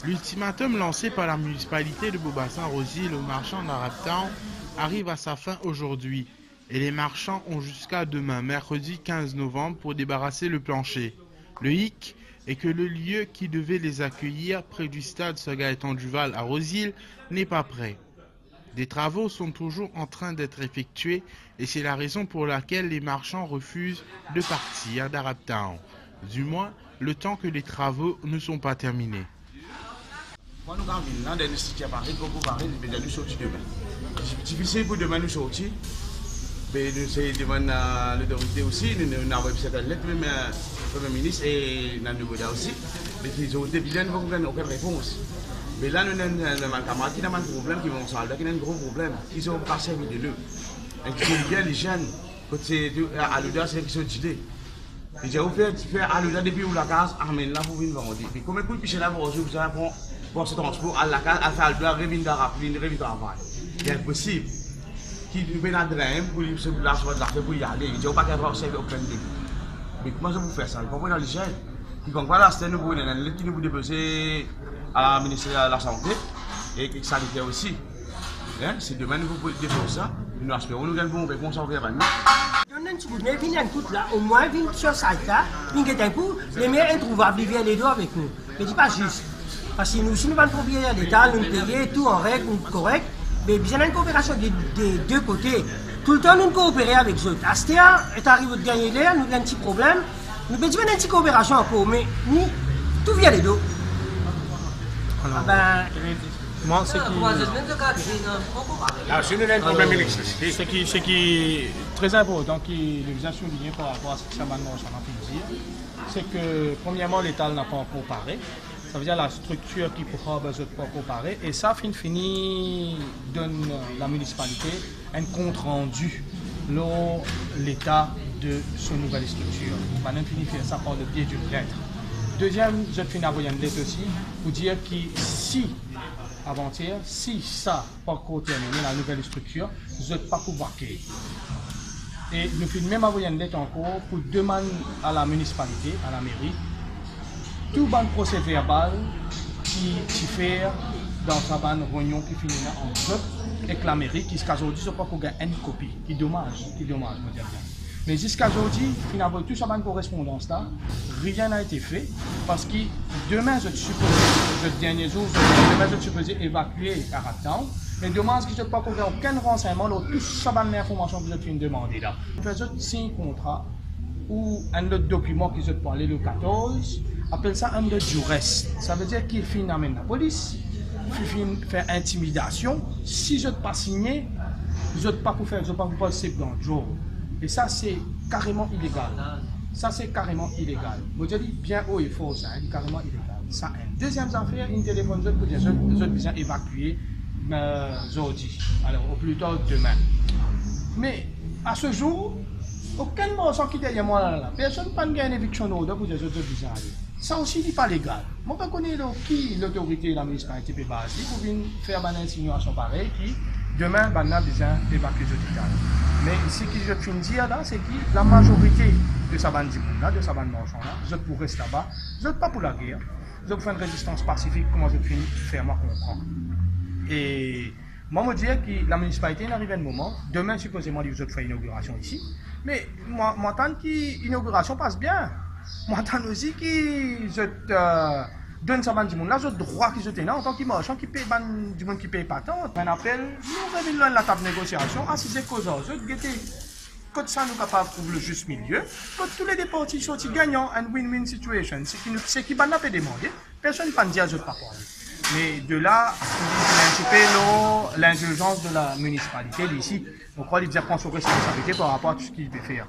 L'ultimatum lancé par la municipalité de Beaubassin-Rosil aux marchands d'Arabtown arrive à sa fin aujourd'hui et les marchands ont jusqu'à demain, mercredi 15 novembre, pour débarrasser le plancher. Le hic est que le lieu qui devait les accueillir près du stade Sir Gaëtan Duval à Rosil n'est pas prêt. Des travaux sont toujours en train d'être effectués et c'est la raison pour laquelle les marchands refusent de partir d'Arabtown. Du moins, le temps que les travaux ne sont pas terminés. Moi, nous avons vu dans des sites à Paris, comme pour Paris, nous sortir demain. C'est difficile pour demain nous sortir. Mais nous demandons à l'autorité aussi, nous avons cette lettre, même au Premier ministre et dans le Nouveau-Da aussi. Mais les autorités bilingues n'ont aucune réponse. Mais là, nous avons un camarade qui a un problème, qui vont s'en qui a un gros problème. Ils ont pas servi de l'eau. Et qui sont bien les jeunes, quand c'est à l'audace, c'est qu'ils sont tirés. Et j'ai offert à l'audace depuis où la case, amène là pour venir vendre. Et comme écoute, puis c'est là pour aujourd'hui, pour ce transport à la case, à faire le doigt, revenir de travail. C'est impossible. Qui nous un drain pour se lâcher de l'argent pour y aller. Ils n'ont pas qu'à faire aucun début. Mais comment ça vous faire ça? Ils comprennent les jeunes. Ils comprennent la scène, qui nous déposer à la ministère de la Santé et sanitaire aussi. C'est demain nous vous déposer ça. Nous espérons nous gagnons une réponse envers nous. Mais venez écoute là, au moins venez sur site là, venez un coup, les meilleurs introuvables viennent les deux avec nous. Mais c'est pas juste. Parce que nous, si nous allons propriétaire d'État, nous payer tout en règle, correct, mais besoin d'une coopération des deux côtés. Tout le temps, nous coopérer avec eux. Astéa est arrivé de gagner l'air, nous avons un petit problème. Nous avons besoin d'une petite coopération encore, mais nous, tout vient les deux. Alors, ah ben, moi, ce qui est très important, qui est bien souligné par rapport à ce que ça m'a pu dire, c'est que premièrement, l'État n'a pas encore paré. Ça veut dire la structure qui pourra besoin de pas comparer. Et ça, fini, donne la municipalité un compte rendu dans l'état de son nouvelle structure. On va fini faire ça par le biais d'une lettre. Deuxième, je finis à envoyer une lettre aussi pour dire que si, avant-hier, si ça pas encore terminé, la nouvelle structure, je ne vais pas pouvoir créer. Et nous finissons même envoyer une lettre encore pour demander à la municipalité, à la mairie, tout bon procès verbal qui fait dans sa réunion qui finit en jeu avec la mairie, qui jusqu'à aujourd'hui, je crois qu'on a une copie. Qui dommage, je veux dire. Mais jusqu'à aujourd'hui, finalement, tout ça correspondance là, rien n'a été fait parce que demain, je suppose, le dernier jour, demain, je suppose évacuer Arabtown. Mais demain, je ne peux pas avoir aucun renseignement sur tout ça l'information que je viens de demander là. Je vais signer un contrat ou un autre document qui se peut aller le 14. Appelle ça un de duresse. Ça veut dire qu'il finit d'amener la police, il finit faire intimidation. Si je ne pas signé, je ne peux pas vous faire, je ne peux pas vous passer dans le jour. Et ça, c'est carrément illégal. Ça, c'est carrément illégal. Je dis bien haut et fort, ça, c'est carrément illégal. Ça, une deuxième affaire, une téléphone, je peux dire, je besoin évacuer aujourd'hui, alors au plus tard demain. Mais à ce jour, aucun marchand qui est derrière moi là, personne n'a une éviction d'ordre pour dire que je dois aller. Ça aussi n'est pas légal. Moi, je connais qui l'autorité de la municipalité peut baser pour venir faire une insinuation pareille qui, demain, on a besoin d'évacuer l'hôpital. Mais ce que je viens de dire là, c'est que la majorité de sa bande là, de sa bande marchand là, je pour rester là-bas, je ne pas pour la guerre, je pour faire une résistance pacifique, comment je viens de faire moi comprendre. Et moi, je me dis que la municipalité n'arrive à un moment, demain, supposément, ils ont fait une inauguration ici, mais moi, tant que l'inauguration passe bien. Moi, tant aussi que je donne ça du monde là, je droit que je tenais en tant que marchand qui paye du monde qui paye pas tant. On appelle, nous revenons la table de négociation, ah, si c'est cause je guetter, quand ça nous capable de trouver le juste milieu, quand tous les deux parties sont gagnants, un win-win situation, c'est qui va nous demander, personne ne peut dire je ne pas parler. Mais de là, l'indulgence de la municipalité d'ici, on croit qu'il prend ses responsabilités par rapport à tout ce qu'il peut faire.